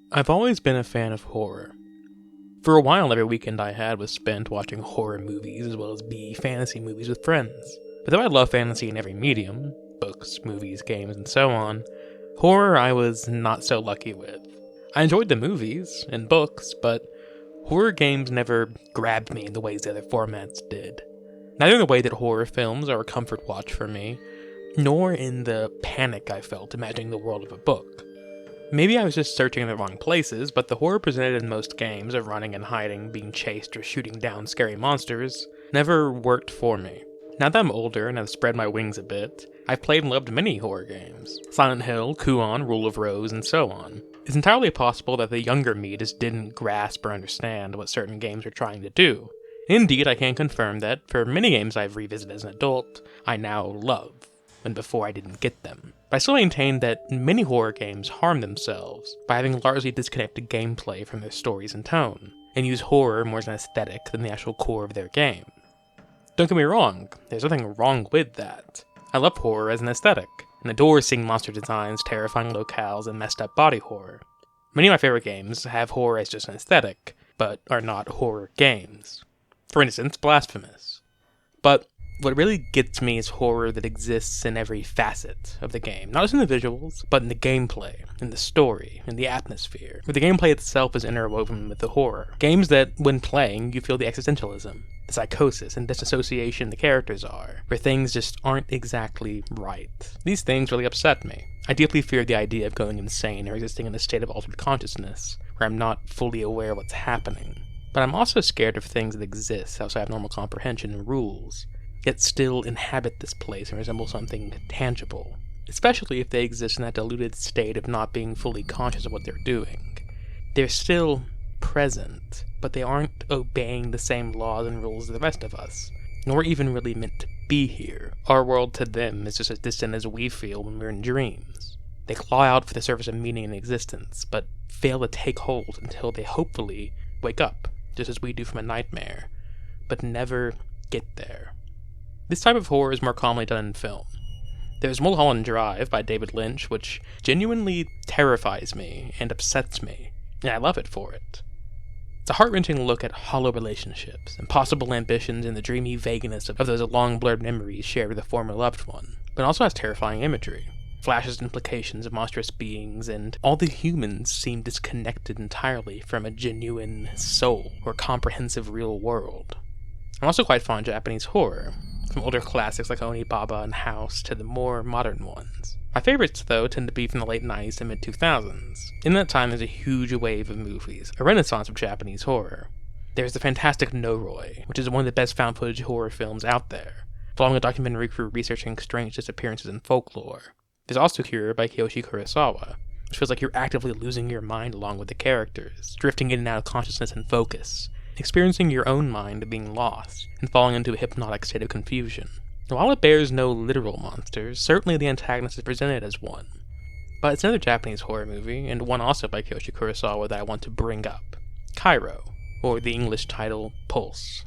I've always been a fan of horror. For a while, every weekend I had was spent watching horror movies as well as B fantasy movies with friends. But though I love fantasy in every medium, books, movies, games, and so on, horror I was not so lucky with. I enjoyed the movies and books, but horror games never grabbed me in the ways the other formats did. Neither in the way that horror films are a comfort watch for me, nor in the panic I felt imagining the world of a book. Maybe I was just searching in the wrong places, but the horror presented in most games of running and hiding, being chased, or shooting down scary monsters never worked for me. Now that I'm older and have spread my wings a bit, I've played and loved many horror games. Silent Hill, Kuon, Rule of Rose, and so on. It's entirely possible that the younger me just didn't grasp or understand what certain games were trying to do. Indeed, I can confirm that for many games I've revisited as an adult, I now love, when before I didn't get them. But I still maintain that many horror games harm themselves by having largely disconnected gameplay from their stories and tone, and use horror more as an aesthetic than the actual core of their game. Don't get me wrong, there's nothing wrong with that. I love horror as an aesthetic, and adore seeing monster designs, terrifying locales, and messed up body horror. Many of my favorite games have horror as just an aesthetic, but are not horror games. For instance, Blasphemous. But what really gets me is horror that exists in every facet of the game. Not just in the visuals, but in the gameplay, in the story, in the atmosphere, where the gameplay itself is interwoven with the horror. Games that, when playing, you feel the existentialism, the psychosis and disassociation the characters are, where things just aren't exactly right. These things really upset me. I deeply fear the idea of going insane or existing in a state of altered consciousness, where I'm not fully aware of what's happening. But I'm also scared of things that exist outside of normal comprehension and rules, yet still inhabit this place and resemble something tangible, especially if they exist in that diluted state of not being fully conscious of what they're doing. They're still present, but they aren't obeying the same laws and rules as the rest of us, nor even really meant to be here. Our world to them is just as distant as we feel when we're in dreams. They claw out for the surface of meaning and existence, but fail to take hold until they hopefully wake up, just as we do from a nightmare, but never get there. This type of horror is more commonly done in film. There's Mulholland Drive by David Lynch, which genuinely terrifies me and upsets me, and I love it for it. It's a heart-wrenching look at hollow relationships, impossible ambitions, and the dreamy vagueness of those long-blurred memories shared with a former loved one, but it also has terrifying imagery, flashes and implications of monstrous beings, and all the humans seem disconnected entirely from a genuine soul or comprehensive real world. I'm also quite fond of Japanese horror, from older classics like Onibaba and House to the more modern ones. My favorites, though, tend to be from the late 90s to mid-2000s. In that time, there's a huge wave of movies, a renaissance of Japanese horror. There's the fantastic Noroi, which is one of the best found footage horror films out there, following a documentary crew researching strange disappearances in folklore. There's also Cure by Kiyoshi Kurosawa, which feels like you're actively losing your mind along with the characters, drifting in and out of consciousness and focus, experiencing your own mind being lost, and falling into a hypnotic state of confusion. While it bears no literal monsters, certainly the antagonist is presented as one. But it's another Japanese horror movie, and one also by Kiyoshi Kurosawa that I want to bring up, Kairo, or the English title, Pulse.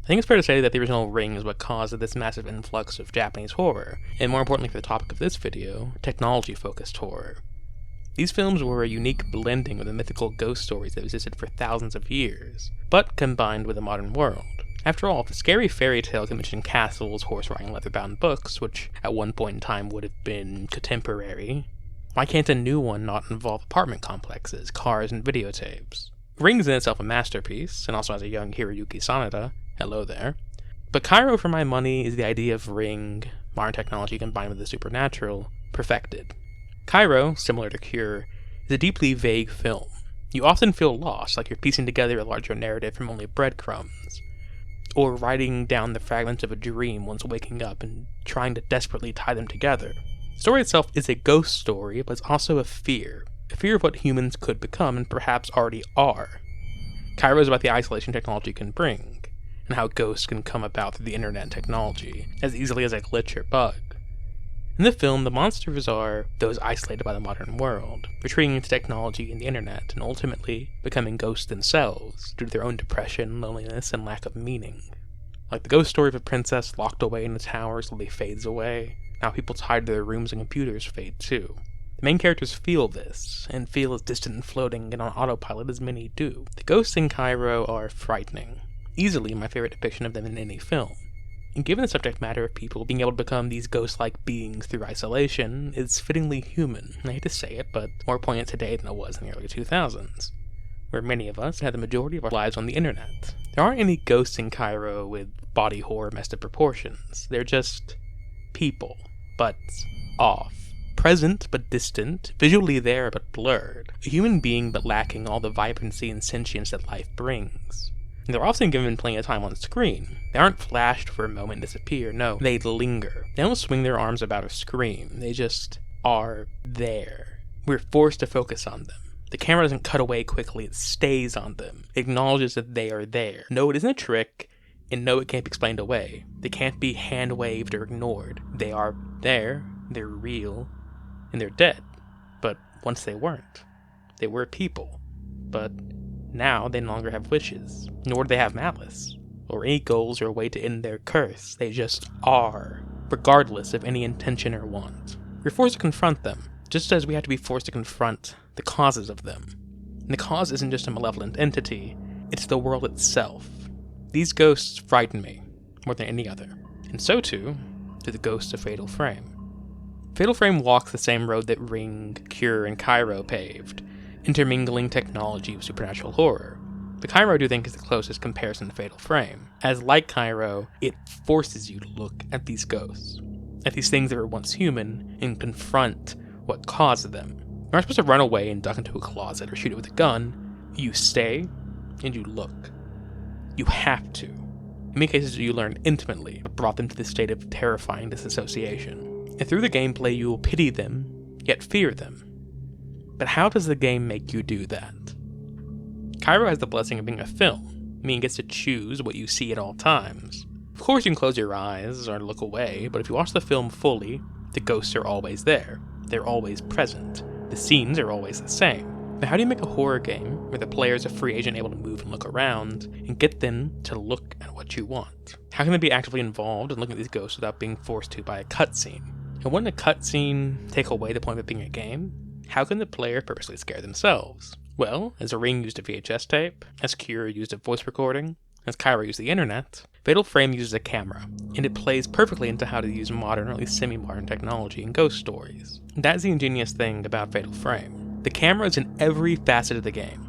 I think it's fair to say that the original Ring is what caused this massive influx of Japanese horror, and more importantly for the topic of this video, technology-focused horror. These films were a unique blending of the mythical ghost stories that existed for thousands of years, but combined with the modern world. After all, if a scary fairy tale can mention castles, horse-riding, leather-bound books, which at one point in time would have been contemporary, why can't a new one not involve apartment complexes, cars, and videotapes? Ring is in itself a masterpiece, and also has a young Hiroyuki Sanada, hello there, but Kairo for my money is the idea of Ring, modern technology combined with the supernatural, perfected. Kairo, similar to Cure, is a deeply vague film. You often feel lost, like you're piecing together a larger narrative from only breadcrumbs, or writing down the fragments of a dream once waking up and trying to desperately tie them together. The story itself is a ghost story, but it's also a fear of what humans could become and perhaps already are. Kairo is about the isolation technology can bring, and how ghosts can come about through the internet and technology, as easily as a glitch or bug. In the film, the monsters are those isolated by the modern world, retreating into technology and the internet, and ultimately becoming ghosts themselves due to their own depression, loneliness, and lack of meaning. Like the ghost story of a princess locked away in a tower slowly fades away, now people tied to their rooms and computers fade too. The main characters feel this, and feel as distant and floating and on autopilot as many do. The ghosts in Kairo are frightening, easily my favorite depiction of them in any film. And given the subject matter of people being able to become these ghost-like beings through isolation, it's fittingly human. I hate to say it, but more poignant today than it was in the early 2000s, where many of us had the majority of our lives on the internet. There aren't any ghosts in Kairo with body horror messed up proportions. They're just people, but off. Present but distant, visually there but blurred. A human being but lacking all the vibrancy and sentience that life brings. And they're often given plenty of time on screen. They aren't flashed for a moment and disappear, no, they linger. They don't swing their arms about or scream, they just are there. We're forced to focus on them. The camera doesn't cut away quickly, it stays on them. It acknowledges that they are there. No, it isn't a trick, and no, it can't be explained away. They can't be hand-waved or ignored. They are there, they're real, and they're dead. But once they weren't. They were people. But now they no longer have wishes, nor do they have malice, or any goals or a way to end their curse. They just are, regardless of any intention or want. We're forced to confront them, just as we have to be forced to confront the causes of them. And the cause isn't just a malevolent entity, it's the world itself. These ghosts frighten me, more than any other. And so too do the ghosts of Fatal Frame. Fatal Frame walks the same road that Ring, Cure, and Kairo paved, intermingling technology with supernatural horror. But Kairo, I do think, is the closest comparison to Fatal Frame, as like Kairo, it forces you to look at these ghosts, at these things that were once human, and confront what caused them. You're not supposed to run away and duck into a closet or shoot it with a gun. You stay, and you look. You have to. In many cases, you learn intimately what brought them to this state of terrifying disassociation. And through the gameplay, you will pity them, yet fear them. But how does the game make you do that? Kairo has the blessing of being a film, meaning it gets to choose what you see at all times. Of course you can close your eyes or look away, but if you watch the film fully, the ghosts are always there. They're always present. The scenes are always the same. But how do you make a horror game where the player is a free agent able to move and look around, and get them to look at what you want? How can they be actively involved in looking at these ghosts without being forced to by a cutscene? And wouldn't a cutscene take away the point of it being a game? How can the player purposely scare themselves? Well, as a Ring used a VHS tape, as Cure used a voice recording, as Kairo used the internet, Fatal Frame uses a camera, and it plays perfectly into how to use modern or at least semi-modern technology in ghost stories. And that's the ingenious thing about Fatal Frame. The camera is in every facet of the game.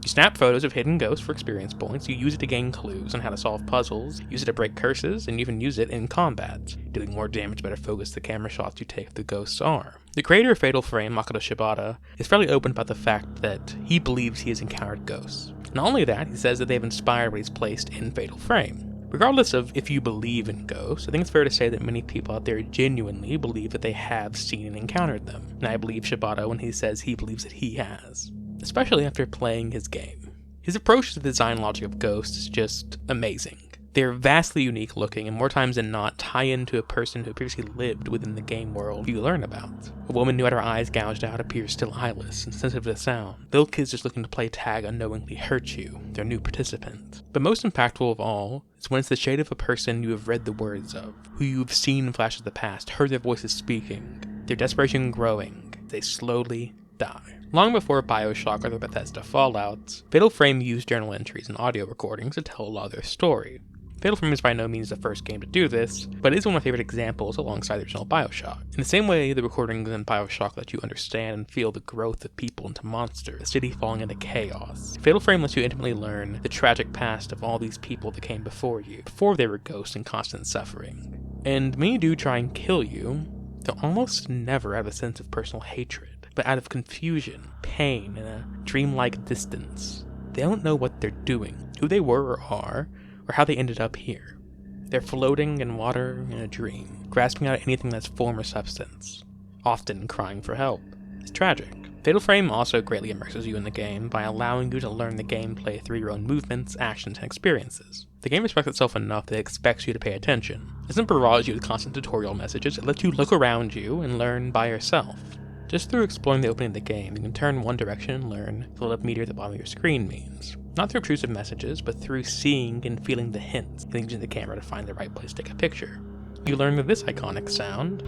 You snap photos of hidden ghosts for experience points, you use it to gain clues on how to solve puzzles, use it to break curses, and even use it in combat, dealing more damage better focus the camera shots you take of the ghost's arm. The creator of Fatal Frame, Makoto Shibata, is fairly open about the fact that he believes he has encountered ghosts. Not only that, he says that they've inspired what he's placed in Fatal Frame. Regardless of if you believe in ghosts, I think it's fair to say that many people out there genuinely believe that they have seen and encountered them. And I believe Shibata when he says he believes that he has, especially after playing his game. His approach to the design logic of ghosts is just amazing. They're vastly unique looking, and more times than not tie into a person who previously lived within the game world you learn about. A woman who had her eyes gouged out appears still eyeless and sensitive to sound. Little kids just looking to play tag unknowingly hurt you, their new participant. But most impactful of all is when it's the shade of a person you have read the words of, who you've seen in flashes of the past, heard their voices speaking, their desperation growing, they slowly die. Long before BioShock or the Bethesda Fallouts, Fatal Frame used journal entries and audio recordings to tell a lot of their story. Fatal Frame is by no means the first game to do this, but it is one of my favorite examples alongside the original BioShock. In the same way the recordings in BioShock let you understand and feel the growth of people into monsters, the city falling into chaos, Fatal Frame lets you intimately learn the tragic past of all these people that came before you, before they were ghosts in constant suffering. And many do try and kill you, they'll almost never have a sense of personal hatred, but out of confusion, pain, and a dreamlike distance. They don't know what they're doing, who they were or are, or how they ended up here. They're floating in water in a dream, grasping out anything that's form or substance, often crying for help. It's tragic. Fatal Frame also greatly immerses you in the game by allowing you to learn the gameplay through your own movements, actions, and experiences. The game respects itself enough that it expects you to pay attention. It doesn't barrage you with constant tutorial messages, it lets you look around you and learn by yourself. Just through exploring the opening of the game, you can turn one direction and learn what the little meter at the bottom of your screen means. Not through obtrusive messages, but through seeing and feeling the hints, and using the camera to find the right place to take a picture. You learn that this iconic sound,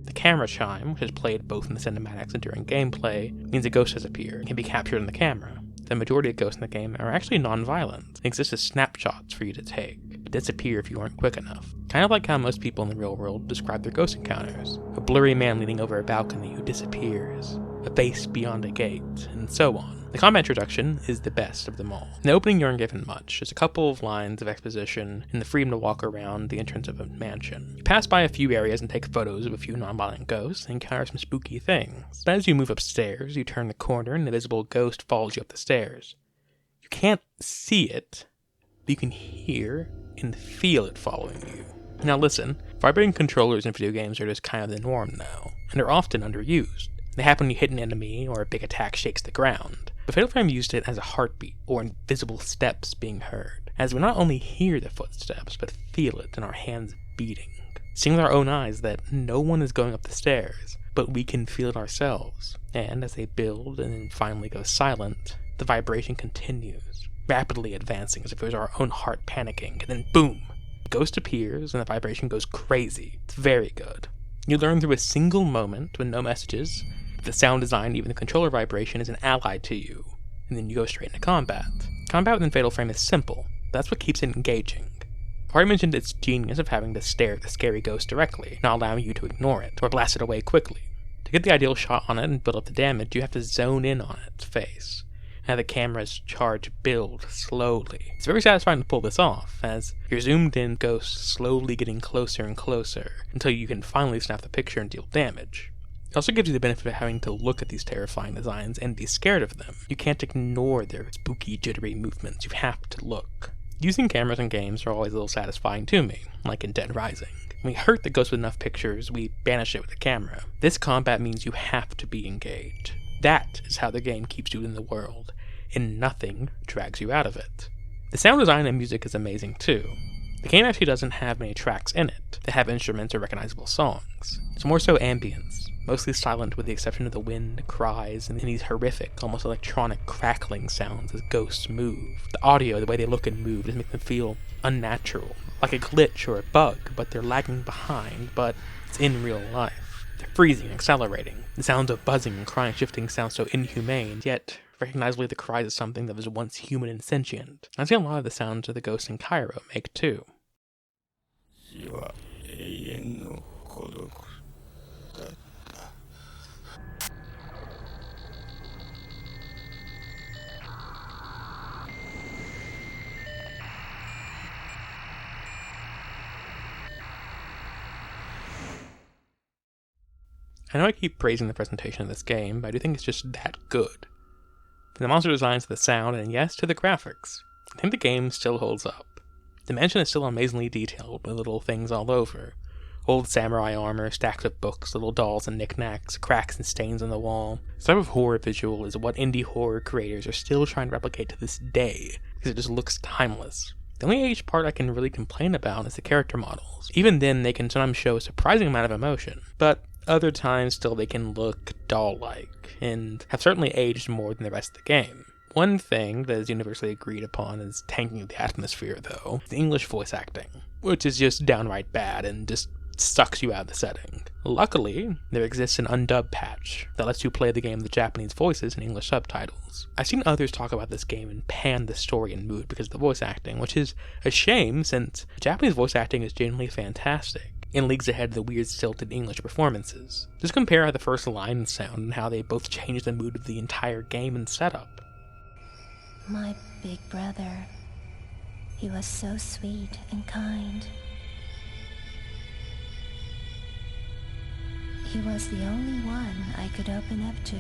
the camera chime, which is played both in the cinematics and during gameplay, means a ghost has appeared and can be captured in the camera. The majority of ghosts in the game are actually non-violent and exist as snapshots for you to take, but disappear if you aren't quick enough. Kind of like how most people in the real world describe their ghost encounters. A blurry man leaning over a balcony who disappears, a face beyond a gate, and so on. The combat introduction is the best of them all. In the opening you aren't given much, just a couple of lines of exposition and the freedom to walk around the entrance of a mansion. You pass by a few areas and take photos of a few non-violent ghosts and encounter some spooky things. But as you move upstairs, you turn the corner and an invisible ghost follows you up the stairs. You can't see it, but you can hear and feel it following you. Now listen, vibrating controllers in video games are just kind of the norm now, and are often underused. They happen when you hit an enemy or a big attack shakes the ground. But Fatal Frame used it as a heartbeat, or invisible steps being heard, as we not only hear the footsteps, but feel it in our hands beating. Seeing with our own eyes that no one is going up the stairs, but we can feel it ourselves. And as they build and then finally go silent, the vibration continues, rapidly advancing as if it was our own heart panicking, and then boom! The ghost appears and the vibration goes crazy. It's very good. You learn through a single moment with no messages, the sound design, even the controller vibration, is an ally to you, and then you go straight into combat. Combat within Fatal Frame is simple, but that's what keeps it engaging. I've already mentioned its genius of having to stare at the scary ghost directly, not allowing you to ignore it, or blast it away quickly. To get the ideal shot on it and build up the damage, you have to zone in on its face, and have the camera's charge build slowly. It's very satisfying to pull this off, as you're zoomed in ghosts slowly getting closer and closer, until you can finally snap the picture and deal damage. It also gives you the benefit of having to look at these terrifying designs and be scared of them. You can't ignore their spooky, jittery movements, you have to look. Using cameras in games are always a little satisfying to me, like in Dead Rising. When we hurt the ghost with enough pictures, we banish it with the camera. This combat means you have to be engaged. That is how the game keeps you in the world, and nothing drags you out of it. The sound design and music is amazing too. The game actually doesn't have many tracks in it that have instruments or recognizable songs. It's more so ambience, mostly silent with the exception of the wind, cries, and these horrific, almost electronic crackling sounds as ghosts move. The audio, the way they look and move, just makes them feel unnatural, like a glitch or a bug, but they're lagging behind, but it's in real life. They're freezing and accelerating. The sounds of buzzing and crying shifting sound so inhumane, yet recognizably the cries of something that was once human and sentient. I see a lot of the sounds of the ghosts in Kairo make too. I know I keep praising the presentation of this game, but I do think it's just that good. From the monster designs to the sound, and yes, to the graphics, I think the game still holds up. The mansion is still amazingly detailed, with little things all over. Old samurai armor, stacks of books, little dolls and knickknacks, cracks and stains on the wall. This type of horror visual is what indie horror creators are still trying to replicate to this day, because it just looks timeless. The only aged part I can really complain about is the character models. Even then, they can sometimes show a surprising amount of emotion, but other times still they can look doll-like, and have certainly aged more than the rest of the game. One thing that is universally agreed upon is tanking the atmosphere, though, the English voice acting, which is just downright bad and just sucks you out of the setting. Luckily, there exists an undubbed patch that lets you play the game with Japanese voices and English subtitles. I've seen others talk about this game and pan the story and mood because of the voice acting, which is a shame since Japanese voice acting is genuinely fantastic, in leagues ahead of the weird stilted English performances. Just compare how the first lines sound and how they both change the mood of the entire game and setup. My big brother, he was so sweet and kind. He was the only one I could open up to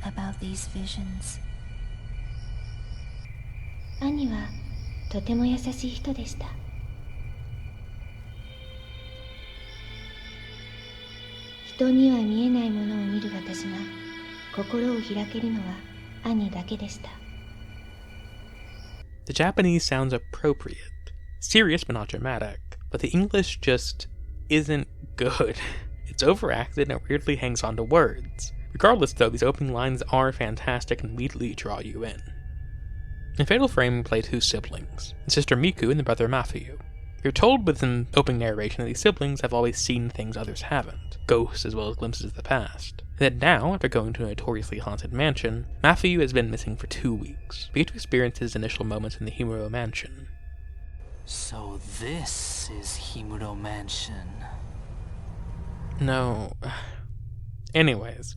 about these visions. 兄はとても優しい人でした。人には見えないものを見る私が心を開けるのは兄だけでした。 The Japanese sounds appropriate, serious but not dramatic, but the English just isn't good. It's overacted and weirdly hangs on to words. Regardless though, these opening lines are fantastic and immediately draw you in. In Fatal Frame, we play two siblings, the sister Miku and the brother Mafuyu. You're told with some opening narration that these siblings have always seen things others haven't, ghosts as well as glimpses of the past. That now, after going to a notoriously haunted mansion, Mafuyu has been missing for 2 weeks. We get to experience his initial moments in the Himuro mansion. So this is Himuro Mansion. No. Anyways,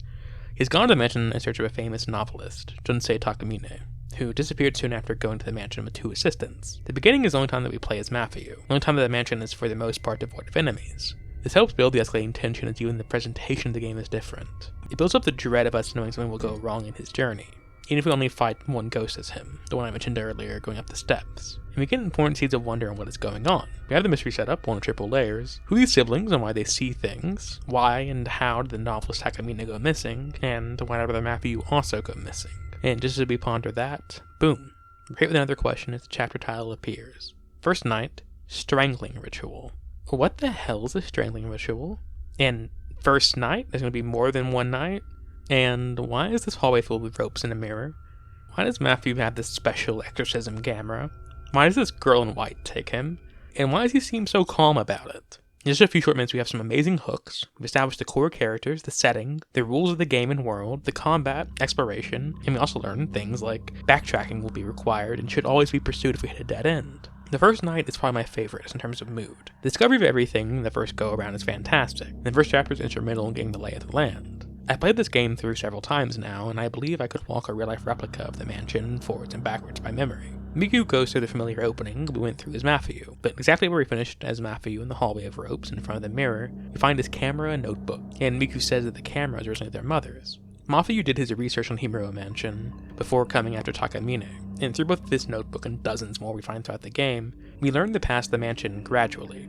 he's gone to the mansion in search of a famous novelist, Junsei Takamine, who disappeared soon after going to the mansion with 2 assistants. The beginning is the only time that we play as Mafuyu. The only time that the mansion is for the most part devoid of enemies. This helps build the escalating tension as even the presentation of the game is different. It builds up the dread of us knowing something will go wrong in his journey, even if we only fight one ghost as him, the one I mentioned earlier going up the steps. And we get important seeds of wonder on what is going on. We have the mystery set up, 1 of triple layers, who these siblings and why they see things, why and how did the novelist Takamine go missing, and why did other Mafuyu also go missing. And just as we ponder that, boom, right with another question as the chapter title appears. First night, strangling ritual. What the hell is a strangling ritual? And first night, there's going to be more than one night? And why is this hallway filled with ropes and a mirror? Why does Mafuyu have this special exorcism camera? Why does this girl in white take him? And why does he seem so calm about it? In just a few short minutes, we have some amazing hooks. We've established the core characters, the setting, the rules of the game and world, the combat, exploration, and we also learn things like backtracking will be required and should always be pursued if we hit a dead end. The first night is probably my favorite in terms of mood. The discovery of everything in the first go-around is fantastic. The first chapter is instrumental in getting the lay of the land. I've played this game through several times now, and I believe I could walk a real-life replica of the mansion forwards and backwards by memory. Miku goes through the familiar opening we went through as Mafuyu, but exactly where we finished as Mafuyu in the hallway of ropes in front of the mirror, we find his camera and notebook, and Miku says that the camera is originally their mother's. Mafuyu did his research on Himuro Mansion before coming after Takamine, and through both this notebook and dozens more we find throughout the game, we learn the past of the mansion gradually,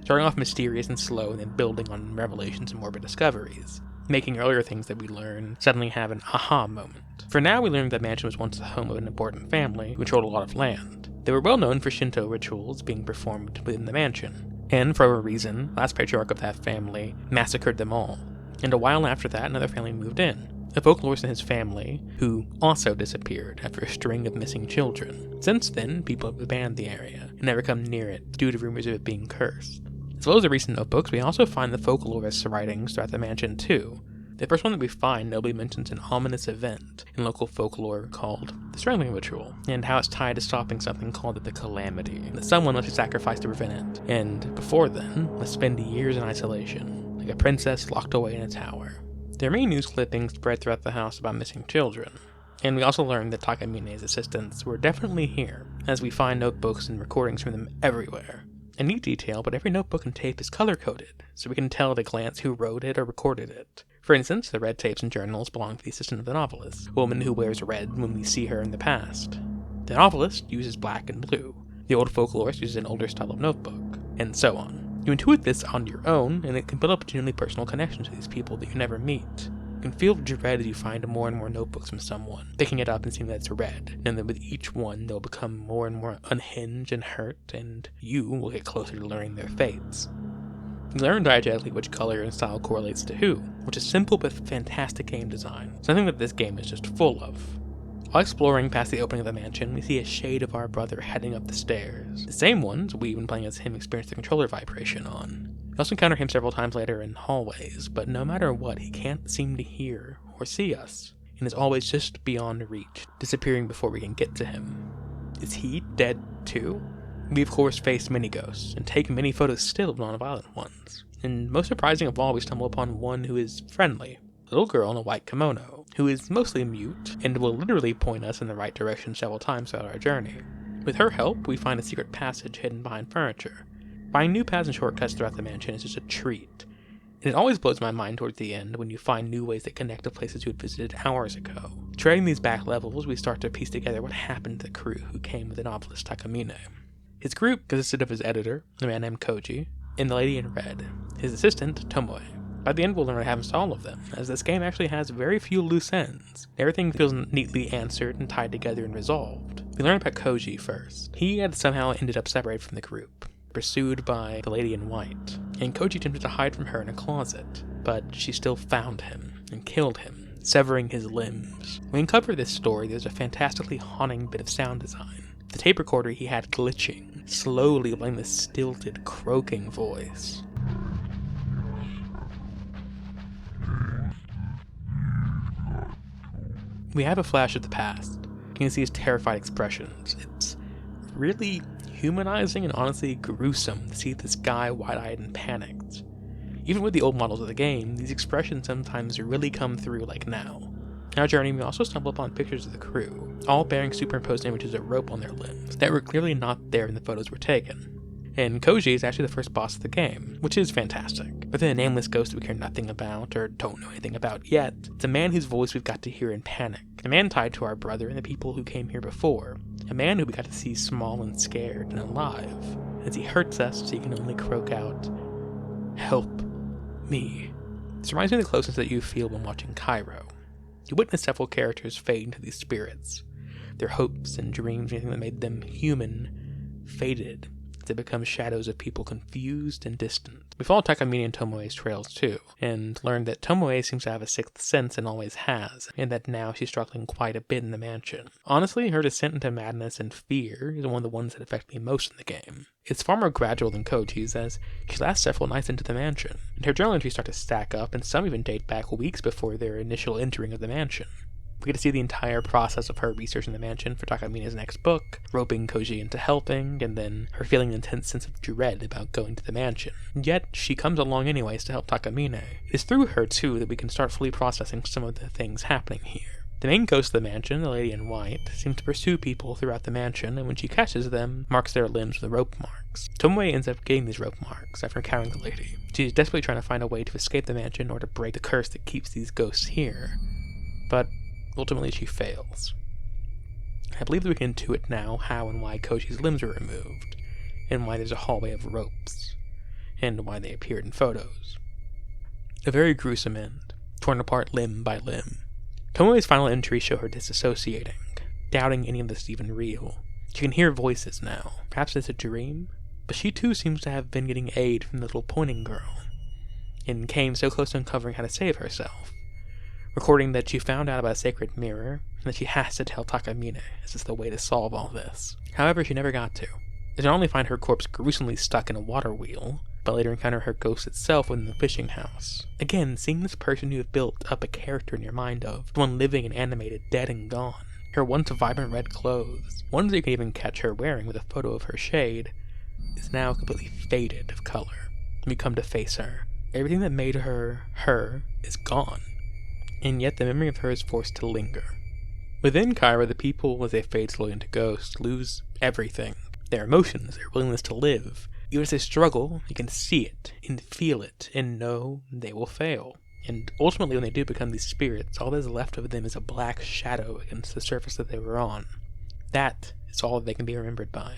starting off mysterious and slow and then building on revelations and morbid discoveries, making earlier things that we learn suddenly have an aha moment. For now, we learn that the mansion was once the home of an important family who controlled a lot of land. They were well known for Shinto rituals being performed within the mansion, and for a reason, the last patriarch of that family massacred them all. And a while after that, another family moved in, a folklorist and his family, who also disappeared after a string of missing children. Since then, people have abandoned the area and never come near it due to rumors of it being cursed. As well as the recent notebooks, we also find the folklorist's writings throughout the mansion too. The first one that we find notably mentions an ominous event in local folklore called the strangling ritual, and how it's tied to stopping something called the calamity, that someone must be sacrificed to prevent it, and before then, must spend years in isolation, like a princess locked away in a tower. There are many news clippings spread throughout the house about missing children, and we also learned that Takamine's assistants were definitely here, as we find notebooks and recordings from them everywhere. A neat detail, but every notebook and tape is color-coded, so we can tell at a glance who wrote it or recorded it. For instance, the red tapes and journals belong to the assistant of the novelist, a woman who wears red when we see her in the past. The novelist uses black and blue, the old folklorist uses an older style of notebook, and so on. You intuit this on your own, and it can build up a genuinely personal connection to these people that you never meet. You can feel dread as you find more and more notebooks from someone, picking it up and seeing that it's red, and then with each one they'll become more and more unhinged and hurt, and you will get closer to learning their fates. You learn diegetically which color and style correlates to who, which is simple but fantastic game design, something that this game is just full of. While exploring past the opening of the mansion, we see a shade of our brother heading up the stairs, the same ones we, when playing as him, experienced the controller vibration on. We also encounter him several times later in hallways, but no matter what, he can't seem to hear or see us, and is always just beyond reach, disappearing before we can get to him. Is he dead too? We of course face many ghosts, and take many photos still of non-violent ones. And most surprising of all, we stumble upon one who is friendly, a little girl in a white kimono, who is mostly mute, and will literally point us in the right direction several times throughout our journey. With her help, we find a secret passage hidden behind furniture. Finding new paths and shortcuts throughout the mansion is just a treat, and it always blows my mind towards the end when you find new ways that connect to places you had visited hours ago. Treading these back levels, we start to piece together what happened to the crew who came with the novelist Takamine. His group consisted of his editor, a man named Koji, and the lady in red, his assistant, Tomoe. By the end, we'll learn what happens to all of them, as this game actually has very few loose ends. Everything feels neatly answered and tied together and resolved. We learn about Koji first. He had somehow ended up separated from the group, pursued by the lady in white, and Koji attempted to hide from her in a closet, but she still found him and killed him, severing his limbs. When we uncover this story, there's a fantastically haunting bit of sound design. The tape recorder he had glitching, slowly playing this stilted, croaking voice. We have a flash of the past. You can see his terrified expressions. It's really humanizing and honestly gruesome to see this guy wide-eyed and panicked. Even with the old models of the game, these expressions sometimes really come through like now. In our journey, we also stumble upon pictures of the crew, all bearing superimposed images of rope on their limbs that were clearly not there when the photos were taken. And Koji is actually the first boss of the game, which is fantastic. But then a nameless ghost we care nothing about, or don't know anything about yet, it's a man whose voice we've got to hear in panic. A man tied to our brother and the people who came here before. A man who we got to see small and scared and alive. As he hurts us, he can only croak out, "Help me." This reminds me of the closeness that you feel when watching Kairo. You witness several characters fade into these spirits. Their hopes and dreams, anything that made them human, faded as they become shadows of people confused and distant. We followed Takamine and Tomoe's trails too, and learned that Tomoe seems to have a sixth sense and always has, and that now she's struggling quite a bit in the mansion. Honestly, her descent into madness and fear is one of the ones that affect me most in the game. It's far more gradual than Koji's, as she lasts several nights into the mansion, and her journal entries start to stack up, and some even date back weeks before their initial entering of the mansion. We get to see the entire process of her researching the mansion for Takamine's next book, roping Koji into helping, and then her feeling an intense sense of dread about going to the mansion. Yet, she comes along anyways to help Takamine. It's through her, too, that we can start fully processing some of the things happening here. The main ghost of the mansion, the lady in white, seems to pursue people throughout the mansion, and when she catches them, marks their limbs with rope marks. Tomoe ends up getting these rope marks after encountering the lady. She's desperately trying to find a way to escape the mansion or to break the curse that keeps these ghosts here. But ultimately she fails. I believe that we can intuit now how and why Koji's limbs were removed, and why there's a hallway of ropes, and why they appeared in photos. A very gruesome end, torn apart limb by limb. Tomoe's final entries show her disassociating, doubting any of this is even real. She can hear voices now. Perhaps it's a dream? But she too seems to have been getting aid from the little pointing girl, and came so close to uncovering how to save herself. Recording that she found out about a sacred mirror, and that she has to tell Takamine, as it's the way to solve all this. However, she never got to. They not only find her corpse gruesomely stuck in a water wheel, but later encounter her ghost itself within the fishing house. Again, seeing this person you have built up a character in your mind of, the one living and animated, dead and gone. Her once vibrant red clothes, ones that you can even catch her wearing with a photo of her shade, is now completely faded of color. When you come to face her, everything that made her, her, is gone. And yet the memory of her is forced to linger. Within Kairo, the people, as they fade slowly into ghosts, lose everything. Their emotions, their willingness to live. Even as they struggle, you can see it, and feel it, and know they will fail. And ultimately, when they do become these spirits, all that is left of them is a black shadow against the surface that they were on. That is all that they can be remembered by.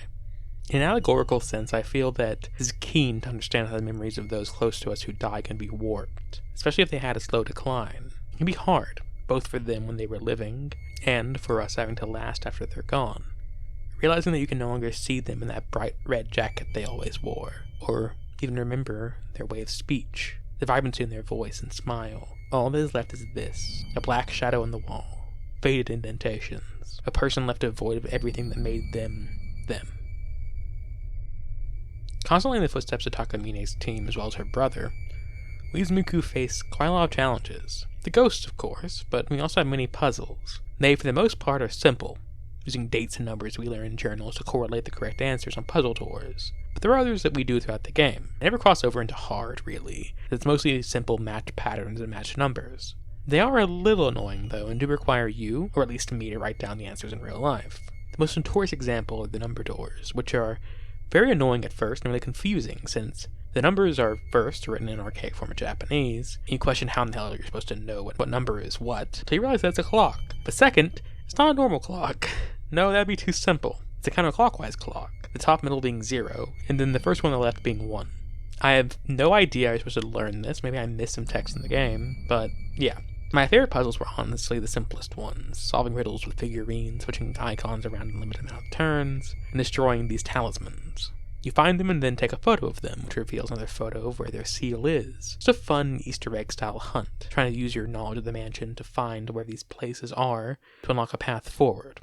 In an allegorical sense, I feel that it is keen to understand how the memories of those close to us who die can be warped, especially if they had a slow decline. It can be hard, both for them when they were living, and for us having to last after they're gone. Realizing that you can no longer see them in that bright red jacket they always wore, or even remember their way of speech, the vibrancy in their voice and smile. All that is left is this, a black shadow on the wall, faded indentations, a person left devoid of everything that made them, them. Constantly in the footsteps of Takamine's team as well as her brother, we as Miku face quite a lot of challenges. The ghosts, of course, but we also have many puzzles. They, for the most part, are simple, using dates and numbers we learn in journals to correlate the correct answers on puzzle tours. But there are others that we do throughout the game. They never cross over into hard, really. It's mostly simple match patterns and match numbers. They are a little annoying, though, and do require you, or at least me, to write down the answers in real life. The most notorious example are the number doors, which are very annoying at first and really confusing, since the numbers are first written in archaic form of Japanese, and you question how in the hell you're supposed to know what number is what, till you realize that's a clock. But second, it's not a normal clock. No, that'd be too simple. It's a counterclockwise clock, the top middle being 0, and then the first one on the left being 1. I have no idea I was supposed to learn this, maybe I missed some text in the game, but yeah. My favorite puzzles were honestly the simplest ones, solving riddles with figurines, switching icons around a limited amount of turns, and destroying these talismans. You find them and then take a photo of them, which reveals another photo of where their seal is. It's a fun Easter egg style hunt, trying to use your knowledge of the mansion to find where these places are to unlock a path forward.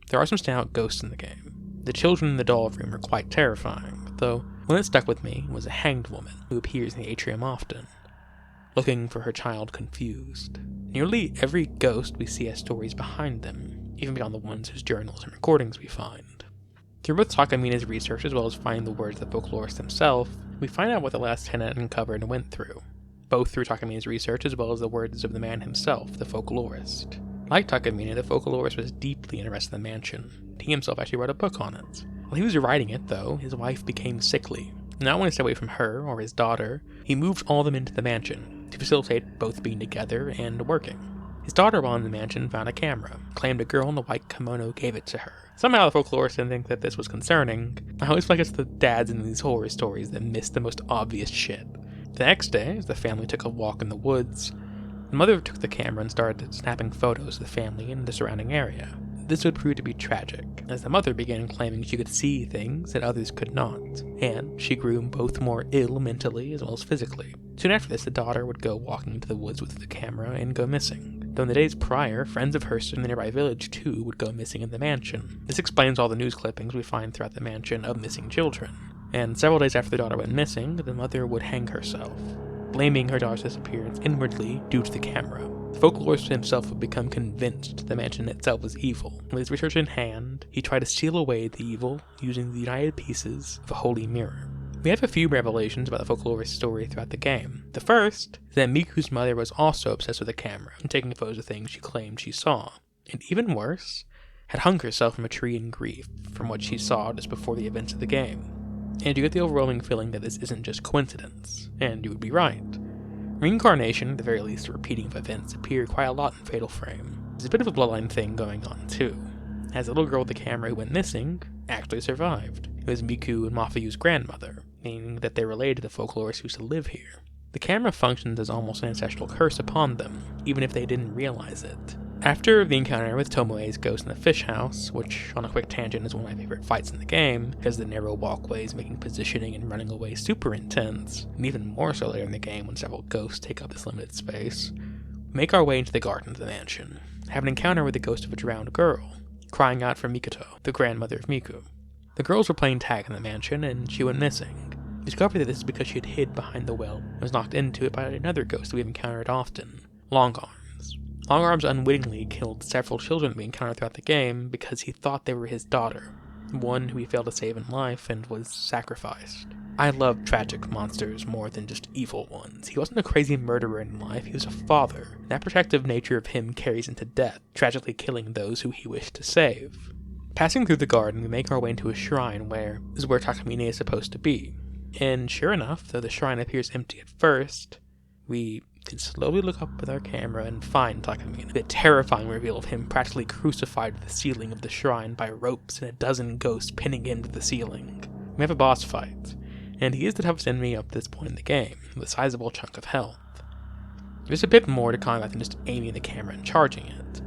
There are some standout ghosts in the game. The children in the doll room were quite terrifying, though one that stuck with me was a hanged woman who appears in the atrium often, looking for her child confused. Nearly every ghost we see has stories behind them, even beyond the ones whose journals and recordings we find. Through both Takamina's research as well as finding the words of the folklorist himself, we find out what the last tenant uncovered and went through, both through Takamina's research as well as the words of the man himself, the folklorist. Like Takamine, the folklorist was deeply interested in the mansion. He himself actually wrote a book on it. While he was writing it, though, his wife became sickly. Not wanting to stay away from her or his daughter, he moved all of them into the mansion to facilitate both being together and working. His daughter, while in the mansion, found a camera, claimed a girl in a white kimono gave it to her. Somehow the folklorist didn't think that this was concerning. I always feel like it's the dads in these horror stories that miss the most obvious shit. The next day, as the family took a walk in the woods, the mother took the camera and started snapping photos of the family and the surrounding area. This would prove to be tragic, as the mother began claiming she could see things that others could not, and she grew both more ill mentally as well as physically. Soon after this, the daughter would go walking into the woods with the camera and go missing. Though in the days prior, friends of hers in the nearby village too would go missing in the mansion. This explains all the news clippings we find throughout the mansion of missing children. And several days after the daughter went missing, the mother would hang herself, blaming her daughter's disappearance inwardly due to the camera. The folklorist himself would become convinced the mansion itself was evil. With his research in hand, he tried to seal away the evil using the united pieces of a holy mirror. We have a few revelations about the folklorist's story throughout the game. The first is that Miku's mother was also obsessed with the camera and taking photos of things she claimed she saw, and even worse, had hung herself from a tree in grief from what she saw just before the events of the game. And you get the overwhelming feeling that this isn't just coincidence, and you would be right. Reincarnation, at the very least a repeating of events, appear quite a lot in Fatal Frame. There's a bit of a bloodline thing going on too, as the little girl with the camera who went missing actually survived. It was Miku and Mafuyu's grandmother, meaning that they related to the folklorists who used to live here. The camera functions as almost an ancestral curse upon them, even if they didn't realize it. After the encounter with Tomoe's ghost in the fish house, which on a quick tangent is one of my favorite fights in the game, because the narrow walkways making positioning and running away super intense, and even more so later in the game when several ghosts take up this limited space, we make our way into the garden of the mansion, have an encounter with the ghost of a drowned girl, crying out for Mikoto, the grandmother of Miku. The girls were playing tag in the mansion, and she went missing. We discovered that this is because she had hid behind the well and was knocked into it by another ghost that we've encountered often, Longarms. Longarms unwittingly killed several children that we encountered throughout the game because he thought they were his daughter, one who he failed to save in life and was sacrificed. I love tragic monsters more than just evil ones. He wasn't a crazy murderer in life, he was a father. That protective nature of him carries into death, tragically killing those who he wished to save. Passing through the garden, we make our way into a shrine where Takamine is supposed to be. And sure enough, though the shrine appears empty at first, we can slowly look up with our camera and find Takamine. The terrifying reveal of him practically crucified to the ceiling of the shrine by ropes and a dozen ghosts pinning him to the ceiling. We have a boss fight, and he is the toughest enemy up to this point in the game, with a sizable chunk of health. There's a bit more to combat than just aiming the camera and charging it.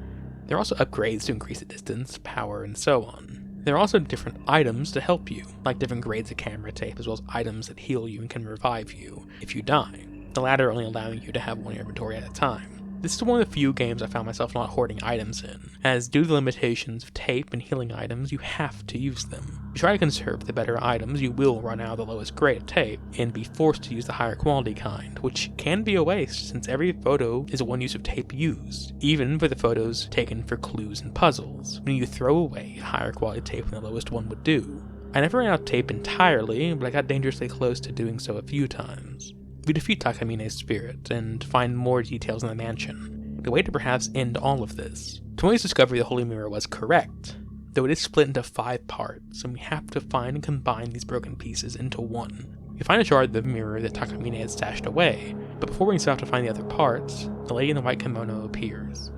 There are also upgrades to increase the distance, power, and so on. There are also different items to help you, like different grades of camera tape, as well as items that heal you and can revive you if you die, the latter only allowing you to have one in your inventory at a time. This is one of the few games I found myself not hoarding items in, as due to the limitations of tape and healing items, you have to use them. If you try to conserve the better items, you will run out of the lowest grade of tape, and be forced to use the higher quality kind, which can be a waste since every photo is one use of tape used, even for the photos taken for clues and puzzles, meaning you throw away higher quality tape than the lowest one would do. I never ran out of tape entirely, but I got dangerously close to doing so a few times. We defeat Takamine's spirit, and find more details in the mansion. The way to perhaps end all of this. Tomoe's discovery of the Holy Mirror was correct, though it is split into 5 parts, and we have to find and combine these broken pieces into one. We find a shard of the mirror that Takamine had stashed away, but before we set out to find the other parts, the lady in the white kimono appears.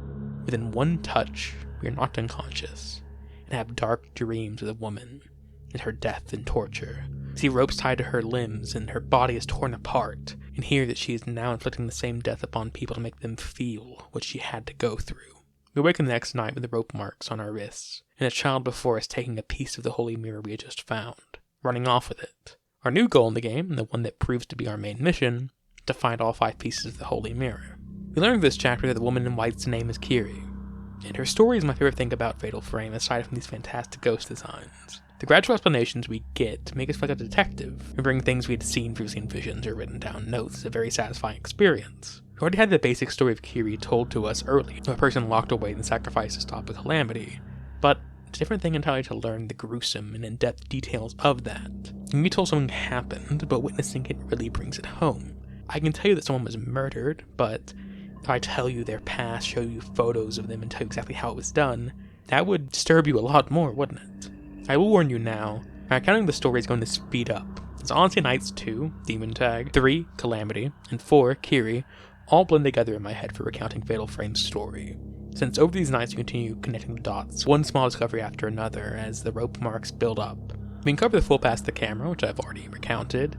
Within one touch, we are knocked unconscious, and have dark dreams of the woman, and her death and torture. See ropes tied to her limbs, and her body is torn apart, and hear that she is now inflicting the same death upon people to make them feel what she had to go through. We awaken the next night with the rope marks on our wrists, and a child before us taking a piece of the holy mirror we had just found, running off with it. Our new goal in the game, and the one that proves to be our main mission, is to find all 5 pieces of the holy mirror. We learn in this chapter that the woman in white's name is Kiri, and her story is my favorite thing about Fatal Frame aside from these fantastic ghost designs. The gradual explanations we get make us feel like a detective, remembering things we had seen previously in visions or written down notes is a very satisfying experience. We already had the basic story of Kiri told to us early, of a person locked away and sacrificed to stop a calamity, but it's a different thing entirely to learn the gruesome and in-depth details of that. You can be told something happened, but witnessing it really brings it home. I can tell you that someone was murdered, but if I tell you their past, show you photos of them, and tell you exactly how it was done, that would disturb you a lot more, wouldn't it? I will warn you now, my accounting of the story is going to speed up. It's Honesty Nights 2, Demon Tag, 3, Calamity, and 4, Kiri, all blend together in my head for recounting Fatal Frame's story. Since over these nights you continue connecting the dots, one small discovery after another as the rope marks build up. We can cover the full past the camera, which I've already recounted,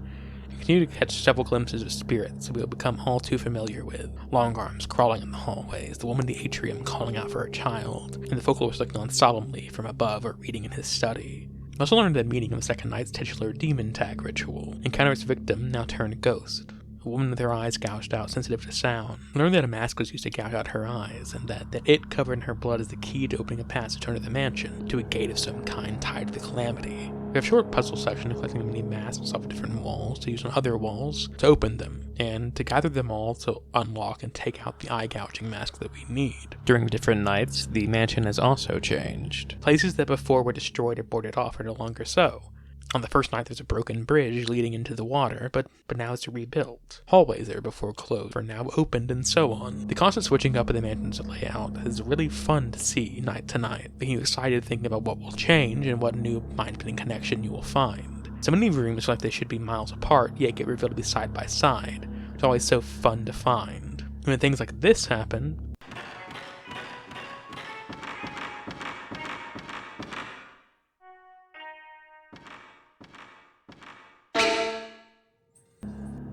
and continue to catch several glimpses of spirits that we will become all too familiar with. Long arms crawling in the hallways, the woman in the atrium calling out for her child, and the folklorist looking on solemnly from above or reading in his study. We also learned the meaning of the second night's titular demon tag ritual, encounter its victim, now turned ghost. A woman with her eyes gouged out, sensitive to sound. We learned that a mask was used to gouge out her eyes, and that it covered in her blood is the key to opening a passage under the mansion, to a gate of some kind tied to the calamity. We have a short puzzle section collecting many masks off of different walls to use on other walls to open them, and to gather them all to unlock and take out the eye-gouging mask that we need. During different nights, the mansion has also changed. Places that before were destroyed or boarded off are no longer so. On the first night, there's a broken bridge leading into the water, but now it's rebuilt. Hallways that were before closed are now opened, and so on. The constant switching up of the mansion's layout is really fun to see night to night, making you excited thinking about what will change and what new mind-bending connection you will find. So many rooms feel like they should be miles apart, yet get revealed to be side by side. It's always so fun to find. And when things like this happen,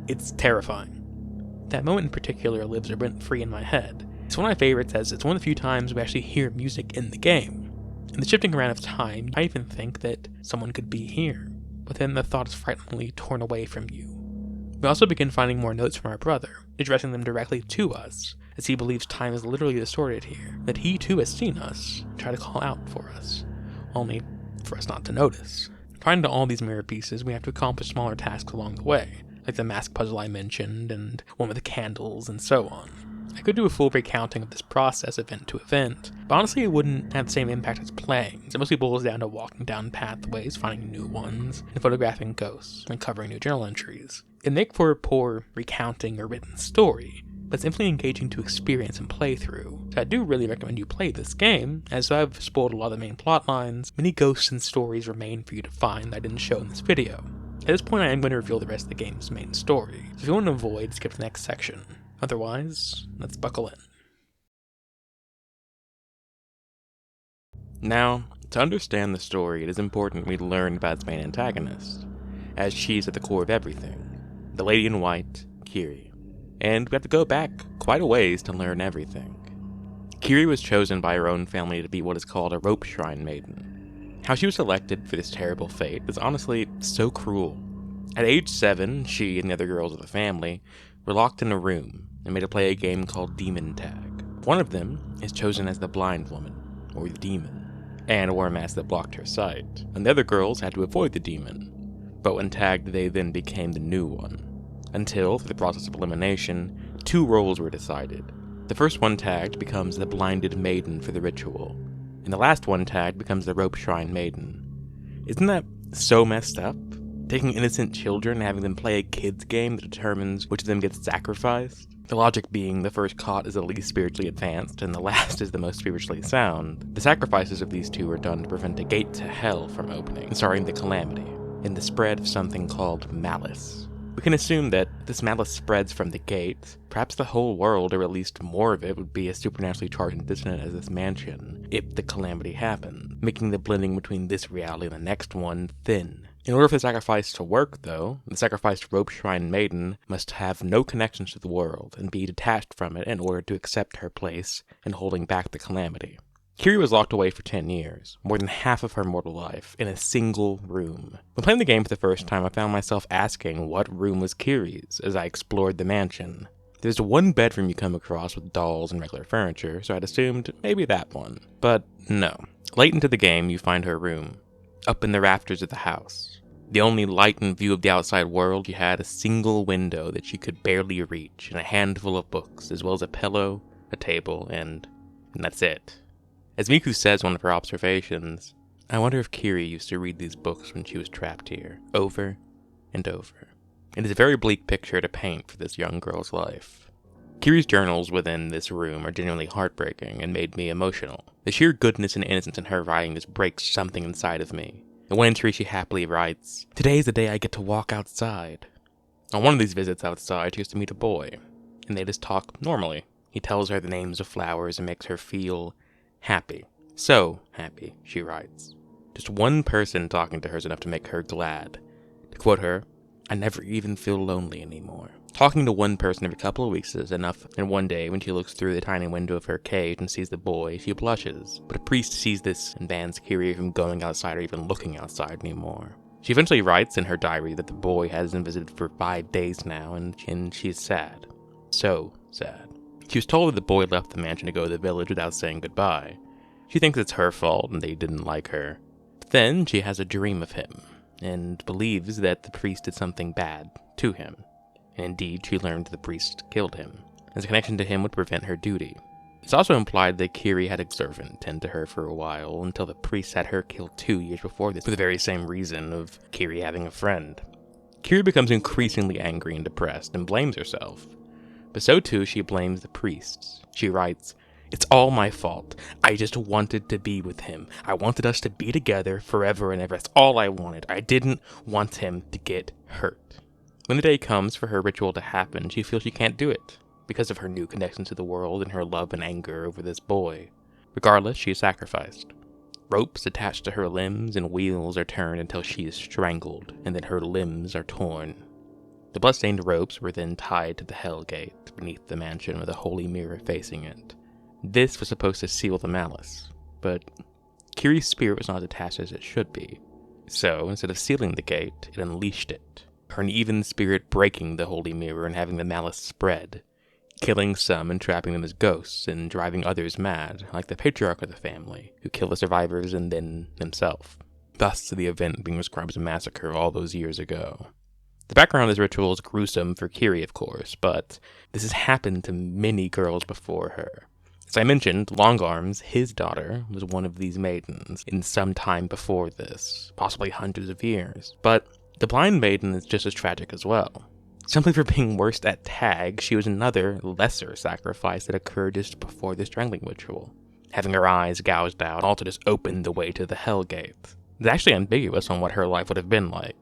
it's terrifying. That moment in particular lives rent-free in my head. It's one of my favorites as it's one of the few times we actually hear music in the game. In the shifting around of time, I even think that someone could be here, but then the thought is frighteningly torn away from you. We also begin finding more notes from our brother, addressing them directly to us, as he believes time is literally distorted here, that he too has seen us, and tried to call out for us, only for us not to notice. Finding all these mirror pieces, we have to accomplish smaller tasks along the way, like the mask puzzle I mentioned, and one with the candles, and so on. I could do a full recounting of this process event to event, but honestly it wouldn't have the same impact as playing, so it mostly boils down to walking down pathways, finding new ones, and photographing ghosts, and covering new journal entries. It'd make for a poor recounting or written story, but it's infinitely engaging to experience and play through, so I do really recommend you play this game, as I've spoiled a lot of the main plot lines. Many ghosts and stories remain for you to find that I didn't show in this video. At this point I am going to reveal the rest of the game's main story, so if you want to avoid, skip to the next section. Otherwise, let's buckle in. Now, to understand the story, it is important we learn about its main antagonist, as she's at the core of everything, the lady in white, Kiri. And we have to go back quite a ways to learn everything. Kiri was chosen by her own family to be what is called a rope shrine maiden. How she was selected for this terrible fate is honestly so cruel. At age 7, she and the other girls of the family were locked in a room and made to play a game called Demon Tag. One of them is chosen as the blind woman, or the demon, and wore a mask that blocked her sight, and the other girls had to avoid the demon. But when tagged, they then became the new one. Until, through the process of elimination, 2 roles were decided. The first one tagged becomes the blinded maiden for the ritual, and the last one tagged becomes the rope shrine maiden. Isn't that so messed up? Taking innocent children and having them play a kid's game that determines which of them gets sacrificed? The logic being the first caught is the least spiritually advanced, and the last is the most spiritually sound. The sacrifices of these 2 are done to prevent a gate to hell from opening, starting the calamity, and the spread of something called malice. We can assume that this malice spreads from the gate. Perhaps the whole world, or at least more of it, would be as supernaturally charged and dissonant as this mansion, if the calamity happened, making the blending between this reality and the next one thin. In order for the sacrifice to work, though, the sacrificed rope shrine maiden must have no connections to the world, and be detached from it in order to accept her place in holding back the calamity. Kiri was locked away for 10 years, more than half of her mortal life, in a single room. When playing the game for the first time, I found myself asking what room was Kiri's as I explored the mansion. There's one bedroom you come across with dolls and regular furniture, so I'd assumed maybe that one. But no. Late into the game, you find her room. up in the rafters of the house. The only light and view of the outside world, she had a single window that she could barely reach, and a handful of books, as well as a pillow, a table, and that's it. As Miku says in one of her observations, I wonder if Kiri used to read these books when she was trapped here, over and over. It is a very bleak picture to paint for this young girl's life. Kiri's journals within this room are genuinely heartbreaking and made me emotional. The sheer goodness and innocence in her writing just breaks something inside of me. In one entry she happily writes, "Today is the day I get to walk outside." On one of these visits outside, she gets to meet a boy, and they just talk normally. He tells her the names of flowers and makes her feel happy. So happy, she writes. Just one person talking to her is enough to make her glad. To quote her, "I never even feel lonely anymore." Talking to one person every couple of weeks is enough, and one day when she looks through the tiny window of her cage and sees the boy, she blushes. But a priest sees this and bans Kiri from going outside or even looking outside anymore. She eventually writes in her diary that the boy hasn't visited for 5 days now, and she's sad. So sad. She was told that the boy left the mansion to go to the village without saying goodbye. She thinks it's her fault and they didn't like her. But then she has a dream of him, and believes that the priest did something bad to him. And indeed, she learned the priest killed him, as a connection to him would prevent her duty. It's also implied that Kiri had a servant tend to her for a while, until the priest had her killed 2 years before this, for the very same reason of Kiri having a friend. Kiri becomes increasingly angry and depressed, and blames herself. But so too she blames the priests. She writes, "It's all my fault. I just wanted to be with him. I wanted us to be together forever and ever. That's all I wanted. I didn't want him to get hurt." When the day comes for her ritual to happen, she feels she can't do it, because of her new connection to the world and her love and anger over this boy. Regardless, she is sacrificed. Ropes attached to her limbs and wheels are turned until she is strangled, and then her limbs are torn. The bloodstained ropes were then tied to the Hell Gate beneath the mansion with a holy mirror facing it. This was supposed to seal the malice, but Kiri's spirit was not attached as it should be. So, instead of sealing the gate, it unleashed it. Her uneven spirit breaking the holy mirror and having the malice spread, killing some and trapping them as ghosts and driving others mad, like the patriarch of the family, who killed the survivors and then himself. Thus the event being described as a massacre all those years ago. The background of this ritual is gruesome for Kiri, of course, but this has happened to many girls before her. As I mentioned, Longarms, his daughter, was one of these maidens in some time before this, possibly hundreds of years. But the Blind Maiden is just as tragic as well. Simply for being worst at tag, she was another, lesser sacrifice that occurred just before the strangling ritual. Having her eyes gouged out also just opened the way to the Hell Gate. It's actually ambiguous on what her life would have been like.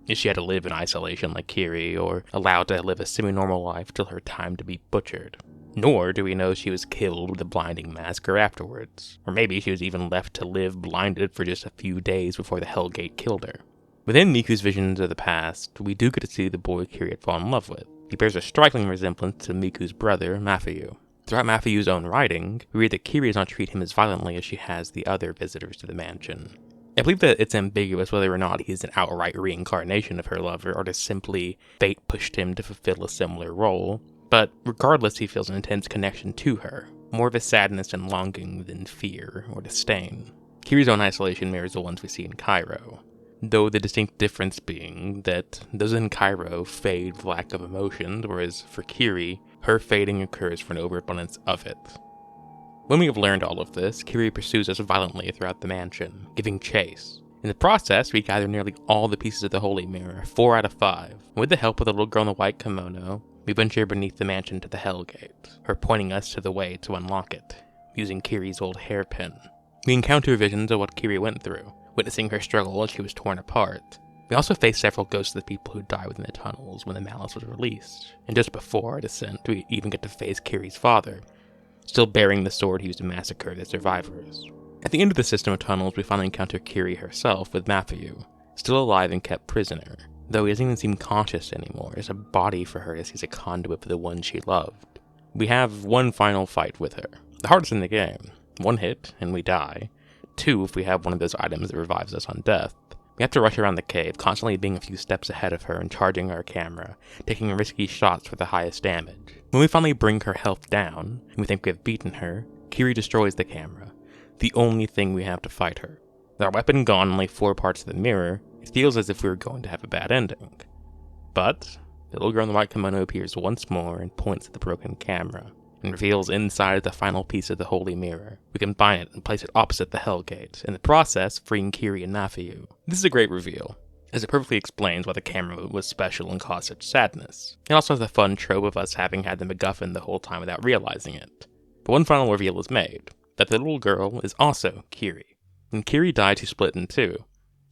If she had to live in isolation like Kiri, or allowed to live a semi-normal life till her time to be butchered. Nor do we know she was killed with a blinding massacre afterwards. Or maybe she was even left to live blinded for just a few days before the Hell Gate killed her. Within Miku's visions of the past, we do get to see the boy Kiri had fallen in love with. He bears a striking resemblance to Miku's brother, Mafuyu. Throughout Mafuyu's own writing, we read that Kiri does not treat him as violently as she has the other visitors to the mansion. I believe that it's ambiguous whether or not he's an outright reincarnation of her lover, or just simply fate pushed him to fulfill a similar role, but regardless he feels an intense connection to her, more of a sadness and longing than fear or disdain. Kiri's own isolation mirrors the ones we see in Kairo, though the distinct difference being that those in Kairo fade with lack of emotions, whereas for Kiri, her fading occurs for an overabundance of it. When we have learned all of this, Kiri pursues us violently throughout the mansion, giving chase. In the process, we gather nearly all the pieces of the Holy Mirror, 4 out of 5. With the help of the little girl in the white kimono, we venture beneath the mansion to the Hell Gate, her pointing us to the way to unlock it, using Kiri's old hairpin. We encounter visions of what Kiri went through, witnessing her struggle as she was torn apart. We also face several ghosts of the people who died within the tunnels when the malice was released, and just before our descent, we even get to face Kiri's father, still bearing the sword he used to massacre the survivors. At the end of the system of tunnels, we finally encounter Kiri herself with Mafuyu, still alive and kept prisoner, though he doesn't even seem conscious anymore. It's a body for her as he's a conduit for the one she loved. We have one final fight with her, the hardest in the game. 1 hit, and we die. 2, if we have one of those items that revives us on death. We have to rush around the cave, constantly being a few steps ahead of her and charging our camera, taking risky shots for the highest damage. When we finally bring her health down, and we think we have beaten her, Kiri destroys the camera, the only thing we have to fight her. With our weapon gone and only 4 parts of the mirror, it feels as if we were going to have a bad ending. But the little girl in the white kimono appears once more and points at the broken camera, and reveals inside the final piece of the holy mirror. We combine it and place it opposite the Hellgate, in the process freeing Kiri and Mafuyu. This is a great reveal, as it perfectly explains why the camera was special and caused such sadness. It also has the fun trope of us having had the MacGuffin the whole time without realizing it. But one final reveal is made, that the little girl is also Kiri. When Kiri died, she split in two.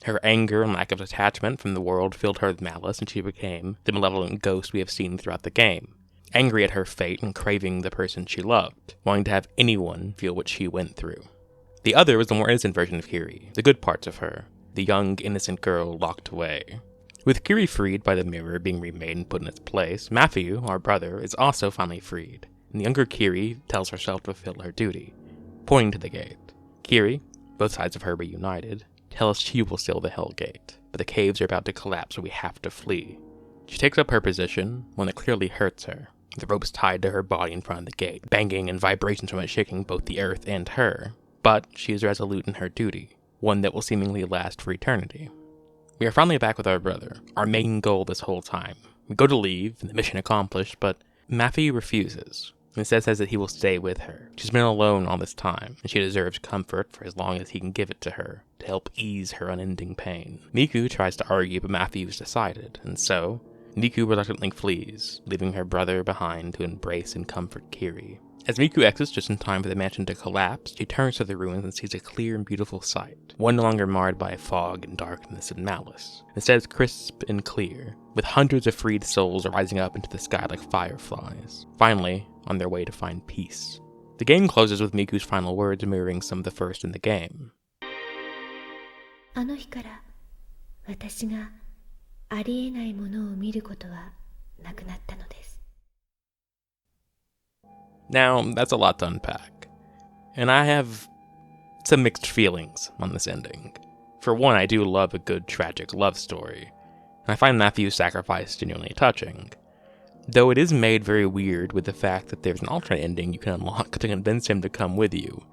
Her anger and lack of attachment from the world filled her with malice, and she became the malevolent ghost we have seen throughout the game. Angry at her fate and craving the person she loved, wanting to have anyone feel what she went through. The other was the more innocent version of Kiri, the good parts of her, the young, innocent girl locked away. With Kiri freed by the mirror being remade and put in its place, Mafuyu, our brother, is also finally freed, and the younger Kiri tells herself to fulfill her duty, pointing to the gate. Kiri, both sides of her reunited, tell us she will seal the Hellgate, but the caves are about to collapse, so we have to flee. She takes up her position, one that clearly hurts her. The ropes tied to her body in front of the gate, banging and vibrations from it shaking both the earth and her. But she is resolute in her duty, one that will seemingly last for eternity. We are finally back with our brother, our main goal this whole time. We go to leave, and the mission accomplished, but Mafuyu refuses. Instead says that he will stay with her. She's been alone all this time, and she deserves comfort for as long as he can give it to her, to help ease her unending pain. Miku tries to argue, but Mafuyu is decided, and so Miku reluctantly flees, leaving her brother behind to embrace and comfort Kiri. As Miku exits just in time for the mansion to collapse, she turns to the ruins and sees a clear and beautiful sight, one no longer marred by fog and darkness and malice. Instead, it's crisp and clear, with hundreds of freed souls rising up into the sky like fireflies, finally on their way to find peace. The game closes with Miku's final words mirroring some of the first in the game. あの日から私がありえないものを見ることはなくなったのです。 Now, that's a lot to unpack, and I have some mixed feelings on this ending. For one, I do love a good tragic love story, and I find Mafuyu's sacrifice genuinely touching, though it is made very weird with the fact that there's an alternate ending you can unlock to convince him to come with you,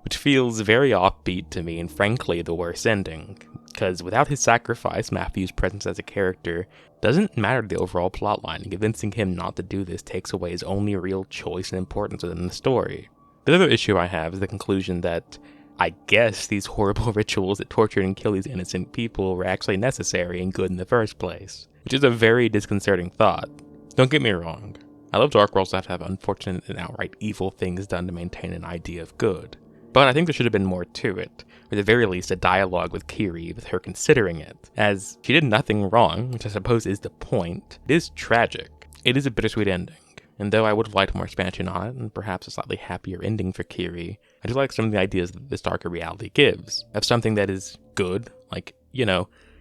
which feels very offbeat to me and frankly the worst ending, because without his sacrifice, Mafuyu's presence as a character doesn't matter to the overall plotline, and convincing him not to do this takes away his only real choice and importance within the story. The other issue I have is the conclusion that I guess these horrible rituals that tortured and killed these innocent people were actually necessary and good in the first place, which is a very disconcerting thought. Don't get me wrong, I love Dark Worlds that have unfortunate and outright evil things done to maintain an idea of good. But I think there should have been more to it, or at the very least a dialogue with Kiri with her considering it, as she did nothing wrong, which I suppose is the point. It is tragic. It is a bittersweet ending, and though I would have liked more expansion on it, and perhaps a slightly happier ending for Kiri, I do like some of the ideas that this darker reality gives, of something that is good, like,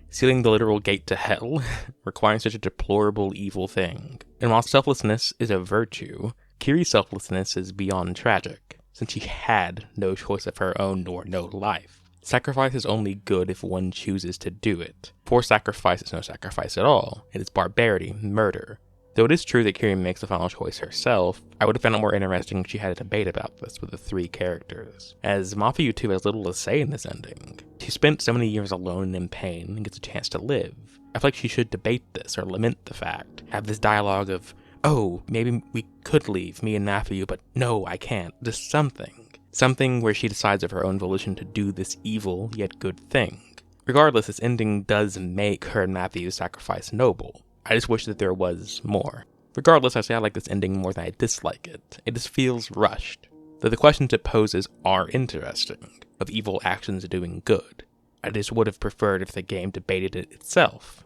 sealing the literal gate to hell, requiring such a deplorable evil thing. And while selflessness is a virtue, Kiri's selflessness is beyond tragic, since she had no choice of her own nor no life. Sacrifice is only good if one chooses to do it. Forced sacrifice is no sacrifice at all. It is barbarity, murder. Though it is true that Kiri makes the final choice herself, I would have found it more interesting if she had a debate about this with the 3 characters, as Mafuyu 2 has little to say in this ending. She spent so many years alone and in pain and gets a chance to live. I feel like she should debate this or lament the fact, have this dialogue of, oh, maybe we could leave, me and Mafuyu, but no, I can't. Just something. Something where she decides of her own volition to do this evil yet good thing. Regardless, this ending does make her and Mafuyu's sacrifice noble. I just wish that there was more. Regardless, I say I like this ending more than I dislike it. It just feels rushed. Though the questions it poses are interesting, of evil actions doing good. I just would have preferred if the game debated it itself.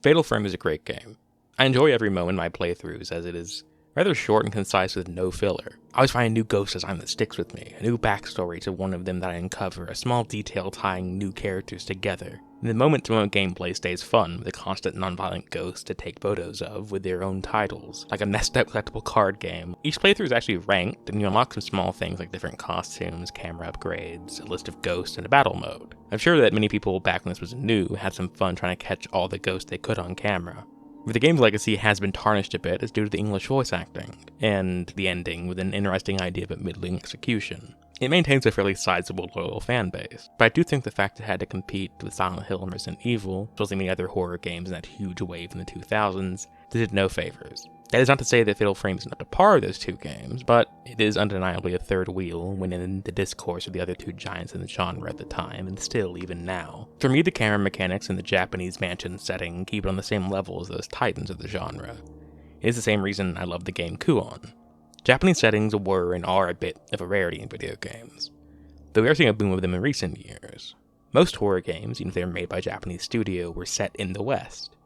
Fatal Frame is a great game. I enjoy every moment in my playthroughs, as it is rather short and concise with no filler. I always find a new ghost design that sticks with me, a new backstory to one of them that I uncover, a small detail tying new characters together. And the moment-to-moment gameplay stays fun, with a constant non-violent ghost to take photos of with their own titles, like a messed-up collectible card game. Each playthrough is actually ranked, and you unlock some small things like different costumes, camera upgrades, a list of ghosts, and a battle mode. I'm sure that many people back when this was new had some fun trying to catch all the ghosts they could on camera. Where the game's legacy has been tarnished a bit is due to the English voice acting, and the ending with an interesting idea but middling execution. It maintains a fairly sizable loyal fan base, but I do think the fact it had to compete with Silent Hill and Resident Evil, as well as many other horror games in that huge wave in the 2000s, did it no favors. That is not to say that Fatal Frame is not to par with those two games, but it is undeniably a third wheel when in the discourse of the other two giants in the genre at the time, and still even now. For me, the camera mechanics in the Japanese mansion setting keep it on the same level as those titans of the genre. It is the same reason I love the game Kuon. Japanese settings were and are a bit of a rarity in video games, though we are seeing a boom of them in recent years. Most horror games, even if they were made by a Japanese studio, were set in the West.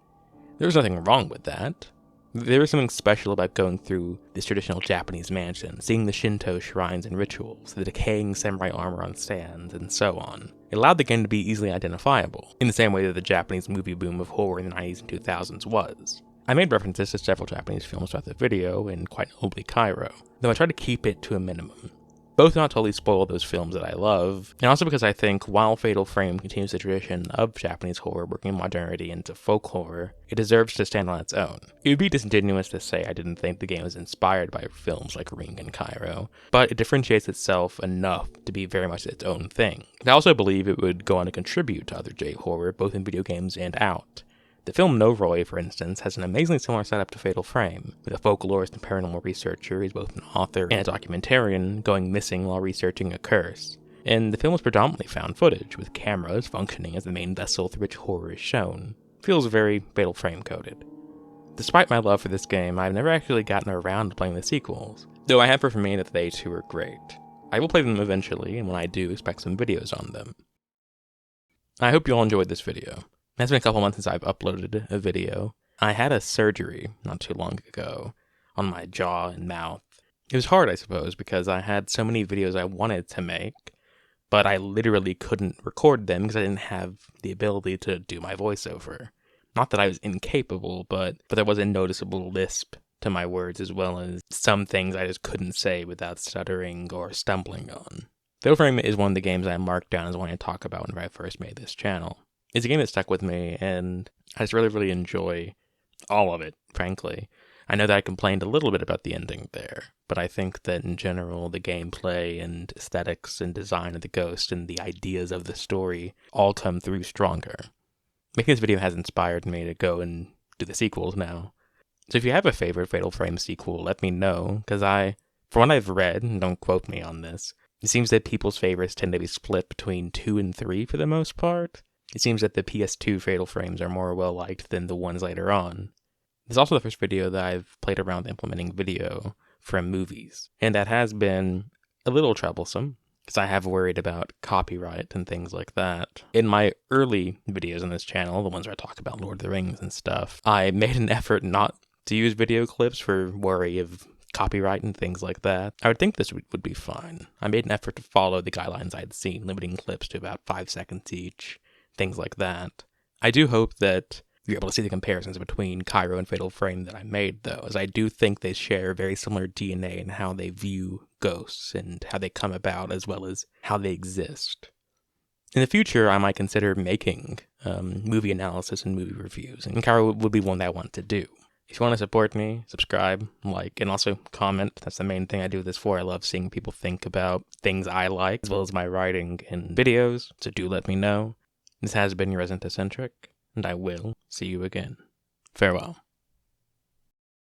There was nothing wrong with that. There was something special about going through this traditional Japanese mansion, seeing the Shinto shrines and rituals, the decaying samurai armor on stands, and so on. It allowed the game to be easily identifiable, in the same way that the Japanese movie boom of horror in the 90s and 2000s was. I made references to several Japanese films throughout the video, and quite notably Kairo, though I tried to keep it to a minimum. Both not totally spoil those films that I love, and also because I think while Fatal Frame continues the tradition of Japanese horror working modernity into folk horror, it deserves to stand on its own. It would be disingenuous to say I didn't think the game was inspired by films like Ring and Kairo, but it differentiates itself enough to be very much its own thing. I also believe it would go on to contribute to other JHorror, both in video games and out. The film Noroi, for instance, has an amazingly similar setup to Fatal Frame, with a folklorist and paranormal researcher who's both an author and a documentarian going missing while researching a curse. And the film is predominantly found footage, with cameras functioning as the main vessel through which horror is shown. It feels very Fatal Frame coded. Despite my love for this game, I've never actually gotten around to playing the sequels, though I have heard from many that they too are great. I will play them eventually, and when I do, expect some videos on them. I hope you all enjoyed this video. It's been a couple months since I've uploaded a video. I had a surgery not too long ago on my jaw and mouth. It was hard, I suppose, because I had so many videos I wanted to make, but I literally couldn't record them because I didn't have the ability to do my voiceover. Not that I was incapable, but there was a noticeable lisp to my words, as well as some things I just couldn't say without stuttering or stumbling on. Fatal Frame is one of the games I marked down as wanting to talk about whenever I first made this channel. It's a game that stuck with me, and I just really enjoy all of it, frankly. I know that I complained a little bit about the ending there, but I think that in general, the gameplay and aesthetics and design of the ghost and the ideas of the story all come through stronger. Making this video has inspired me to go and do the sequels now. So if you have a favorite Fatal Frame sequel, let me know, because for what I've read, and don't quote me on this, it seems that people's favorites tend to be split between 2 and 3 for the most part. It seems that the PS2 Fatal Frames are more well-liked than the ones later on. This is also the first video that I've played around implementing video from movies, and that has been a little troublesome, because I have worried about copyright and things like that. In my early videos on this channel, the ones where I talk about Lord of the Rings and stuff, I made an effort not to use video clips for worry of copyright and things like that. I would think this would be fine. I made an effort to follow the guidelines I'd seen, limiting clips to about 5 seconds each. Things like that. I do hope that you're able to see the comparisons between Kairo and Fatal Frame that I made, though, as I do think they share very similar DNA in how they view ghosts and how they come about, as well as how they exist. In the future, I might consider making movie analysis and movie reviews, and Kairo would be one that I want to do. If you want to support me, subscribe, like, and also comment. That's the main thing I do this for. I love seeing people think about things I like, as well as my writing and videos, so do let me know. This has been your resident Eccentric, and I will see you again. Farewell.